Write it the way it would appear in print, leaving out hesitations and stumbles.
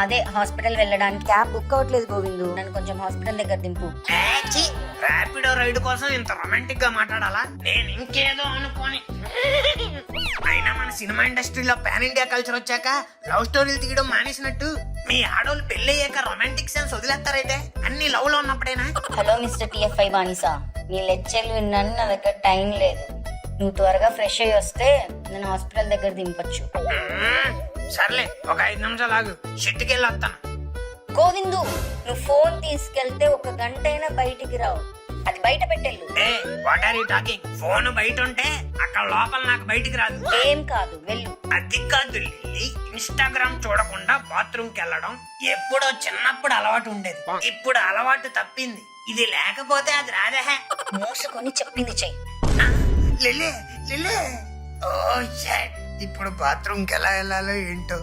అదే హాస్పిటల్ వెళ్ళడానికి cab book అవ్వట్లేదు గోవిందు, నన్ను కొంచెం హాస్పిటల్ దగ్గర దింపు. ర్యాపిడో రైడ్ కోసం ఇంత రొమాంటిక్ గా మాట్లాడాలా? నేను ఇంకేదో అనుకోని. అయినా మన సినిమా ఇండస్ట్రీలో పాన్ ఇండియా కల్చర్ వచ్చాక లవ్ స్టోరీలు తీయడం మానేసినట్టు మీ ఆడోళ్ళు పెళ్ళయ్యాక రొమాంటిక్ సెన్స్ వదిలేస్తారైతే అన్ని లవ్ లో ఉన్నప్పుడేనా? హలో మిస్టర్ TFI బానిసా, నీ లెక్చర్లు విన్నాను, నా దగ్గర టైం లేదు. నువ్వు త్వరగా ఫ్రెష్ అయ్యి వస్తే నేను హాస్పిటల్ దగ్గర దింపచ్చు. సర్లే, ఒక 5 నిమిషాలు ఆగు, షెట్కి వెళ్ళి వస్తాను. గోవిందు, నువ్వు ఫోన్ తీసుకెళ్తే 1 గంట అయినా బయటికి రావు, అది బయట పెట్టెళ్ళు. What are you talking? Phone బయట ఉంటే అక్కడ లోపల నాకు బయటికి రాదు. ఏం కాదు, వెళ్ళు. అది కాదు లిల్లీ, ఇన్స్టాగ్రామ్ చూడకుండా బాత్రూమ్ కి వెళ్ళడం ఎప్పుడో చిన్నప్పుడు అలవాటు ఉండేది, ఇప్పుడు అలవాటు తప్పింది. ఇది లేకపోతే అది రాదే. మూసుకొని చెప్పింది చెయ్యి. లిల్లీ లిల్లీ, ఓ షట్, ఇప్పుడు బాత్రూమ్ కి ఎలా వెళ్ళాలో ఏంటో.